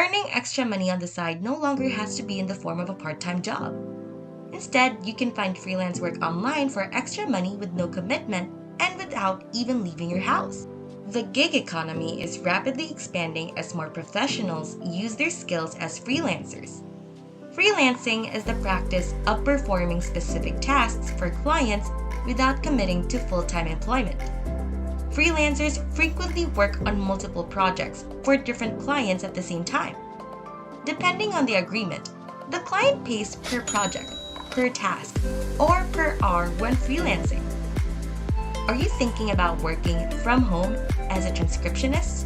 Earning extra money on the side no longer has to be in the form of a part-time job. Instead, you can find freelance work online for extra money with no commitment and without even leaving your house. The gig economy is rapidly expanding as more professionals use their skills as freelancers. Freelancing is the practice of performing specific tasks for clients without committing to full-time employment. Freelancers frequently work on multiple projects for different clients at the same time. Depending on the agreement, the client pays per project, per task, or per hour when freelancing. Are you thinking about working from home as a transcriptionist?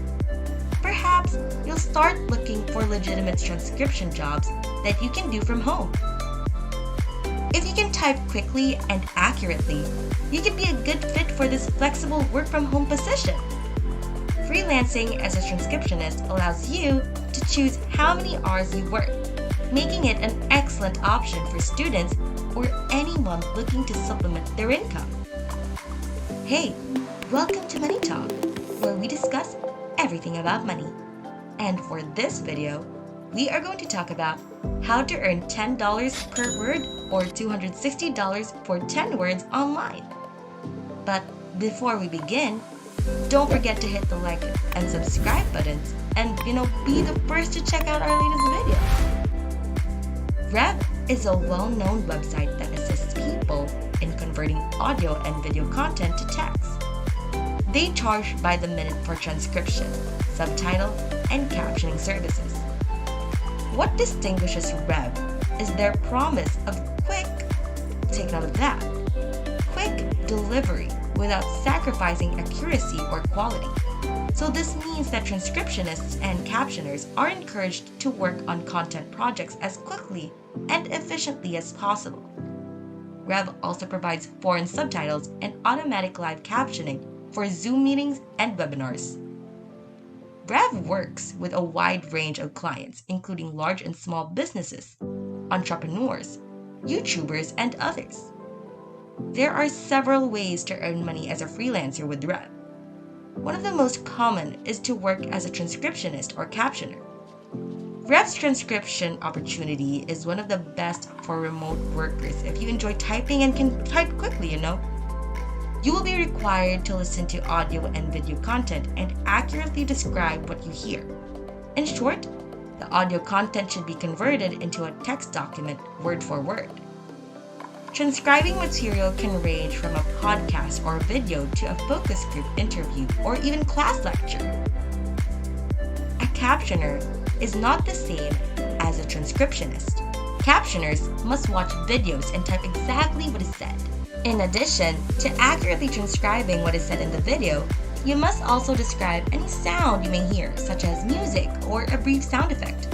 Perhaps you'll start looking for legitimate transcription jobs that you can do from home. If you can type quickly and accurately, you could be a good fit for this flexible work from home position. Freelancing as a transcriptionist allows you to choose how many hours you work, making it an excellent option for students or anyone looking to supplement their income. Hey, welcome to MoneyTalk, where we discuss everything about money. And for this video, we are going to talk about how to earn $10 per word or $260 for 10 words online. But before we begin, don't forget to hit the like and subscribe buttons and be the first to check out our latest video. Rev is a well-known website that assists people in converting audio and video content to text. They charge by the minute for transcription, subtitle, and captioning services. What distinguishes Rev is their promise of quick, take note of that, quick delivery without sacrificing accuracy or quality. So this means that transcriptionists and captioners are encouraged to work on content projects as quickly and efficiently as possible. Rev also provides foreign subtitles and automatic live captioning for Zoom meetings and webinars. Rev works with a wide range of clients, including large and small businesses, entrepreneurs, YouTubers, and others. There are several ways to earn money as a freelancer with Rev. One of the most common is to work as a transcriptionist or captioner. Rev's transcription opportunity is one of the best for remote workers if you enjoy typing and can type quickly, You will be required to listen to audio and video content and accurately describe what you hear. In short, the audio content should be converted into a text document word for word. Transcribing material can range from a podcast or video to a focus group interview or even class lecture. A captioner is not the same as a transcriptionist. Captioners must watch videos and type exactly what is said. In addition to accurately transcribing what is said in the video, you must also describe any sound you may hear, such as music or a brief sound effect.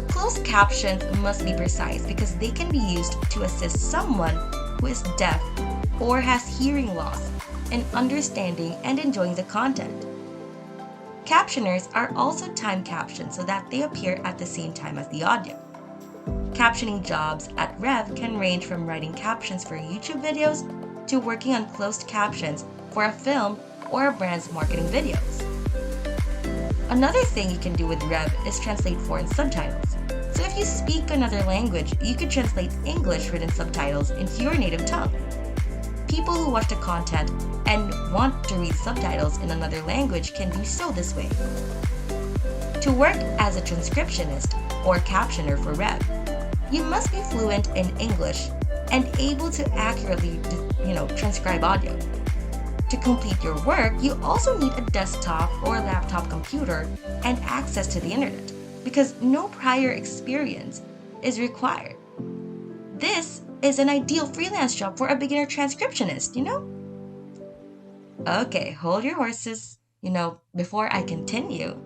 Closed captions must be precise because they can be used to assist someone who is deaf or has hearing loss in understanding and enjoying the content. Captioners are also time captioned so that they appear at the same time as the audio. Captioning jobs at Rev can range from writing captions for YouTube videos to working on closed captions for a film or a brand's marketing videos. Another thing you can do with Rev is translate foreign subtitles. So if you speak another language, you could translate English written subtitles into your native tongue. People who watch the content and want to read subtitles in another language can do so this way. To work as a transcriptionist or captioner for Rev, you must be fluent in English and able to accurately, transcribe audio. To complete your work, you also need a desktop or laptop computer and access to the internet because no prior experience is required. This is an ideal freelance job for a beginner transcriptionist, Okay, hold your horses. Before I continue,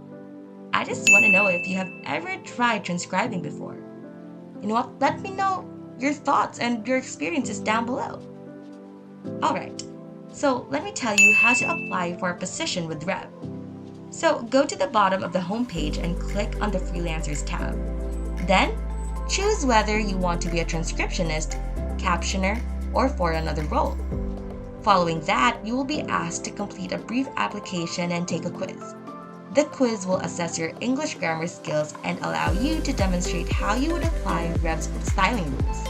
I just want to know if you have ever tried transcribing before. You know what? Let me know your thoughts and your experiences down below. Alright, so let me tell you how to apply for a position with Rev. So go to the bottom of the homepage and click on the Freelancers tab. Then, choose whether you want to be a transcriptionist, captioner, or for another role. Following that, you will be asked to complete a brief application and take a quiz. The quiz will assess your English grammar skills and allow you to demonstrate how you would apply Rev's styling rules.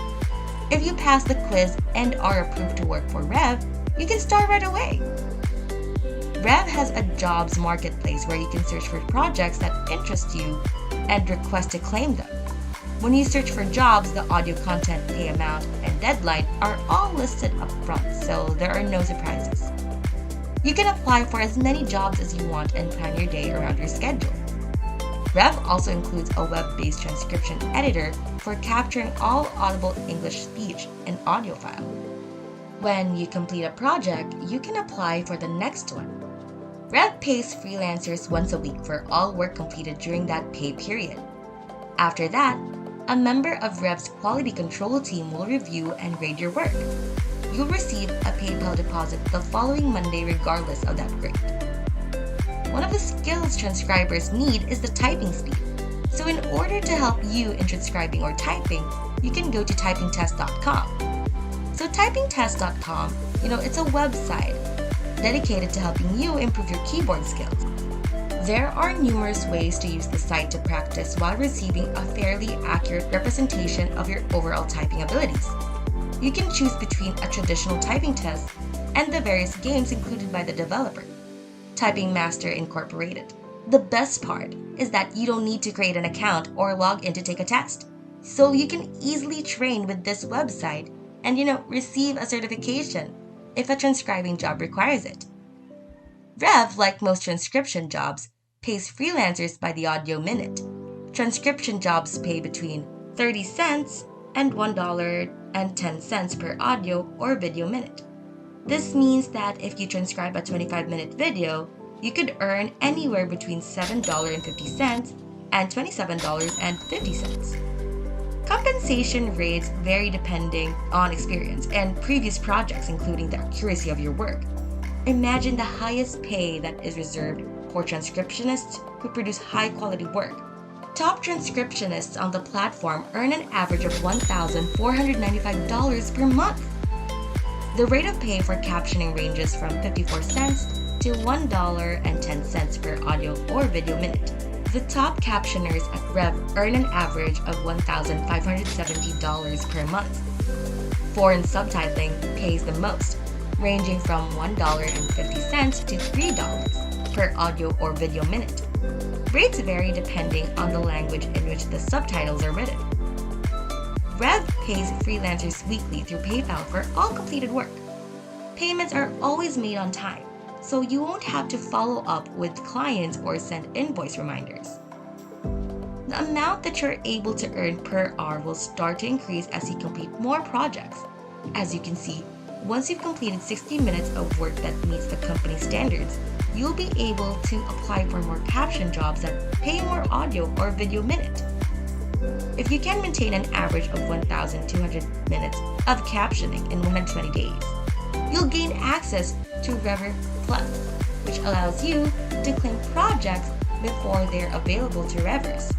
If you pass the quiz and are approved to work for Rev, you can start right away. Rev has a jobs marketplace where you can search for projects that interest you and request to claim them. When you search for jobs, the audio content, pay amount, and deadline are all listed up front, so there are no surprises. You can apply for as many jobs as you want and plan your day around your schedule. Rev also includes a web-based transcription editor for capturing all audible English speech and audio file. When you complete a project, you can apply for the next one. Rev pays freelancers once a week for all work completed during that pay period. After that, a member of Rev's quality control team will review and grade your work. You'll receive a PayPal deposit the following Monday regardless of that grade. One of the skills transcribers need is the typing speed. So in order to help you in transcribing or typing, you can go to typingtest.com. So typingtest.com, it's a website dedicated to helping you improve your keyboard skills. There are numerous ways to use the site to practice while receiving a fairly accurate representation of your overall typing abilities. You can choose between a traditional typing test and the various games included by the developer, Typing Master Incorporated. The best part is that you don't need to create an account or log in to take a test. So you can easily train with this website and receive a certification if a transcribing job requires it. Rev, like most transcription jobs, pays freelancers by the audio minute. Transcription jobs pay between 30 cents and $1.10 per audio or video minute. This means that if you transcribe a 25-minute video, you could earn anywhere between $7.50 and $27.50. Compensation rates vary depending on experience and previous projects, including the accuracy of your work. Imagine the highest pay that is reserved for transcriptionists who produce high-quality work. Top transcriptionists on the platform earn an average of $1,495 per month. The rate of pay for captioning ranges from 54 cents to $1.10 per audio or video minute. The top captioners at Rev earn an average of $1,570 per month. Foreign subtitling pays the most, ranging from $1.50 to $3 per audio or video minute. Rates vary depending on the language in which the subtitles are written. Rev pays freelancers weekly through PayPal for all completed work. Payments are always made on time, so you won't have to follow up with clients or send invoice reminders. The amount that you're able to earn per hour will start to increase as you complete more projects. As you can see, once you've completed 60 minutes of work that meets the company's standards, you'll be able to apply for more caption jobs that pay more audio or video minute. If you can maintain an average of 1,200 minutes of captioning in 120 days, you'll gain access to Rever Plus, which allows you to claim projects before they're available to Revers.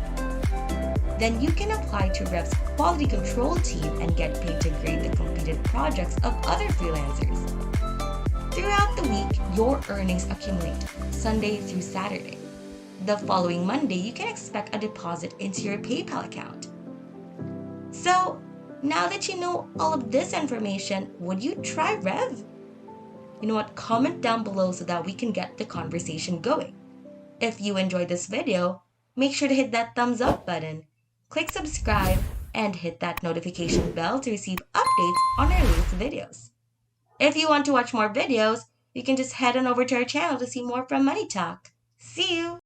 Then you can apply to Rev's quality control team and get paid to grade the completed projects of other freelancers. Throughout the week, your earnings accumulate Sunday through Saturday. The following Monday, you can expect a deposit into your PayPal account. So, now that you know all of this information, would you try Rev? You know what? Comment down below so that we can get the conversation going. If you enjoyed this video, make sure to hit that thumbs up button, click subscribe, and hit that notification bell to receive updates on our latest videos. If you want to watch more videos, you can just head on over to our channel to see more from MoneyTalk. See you!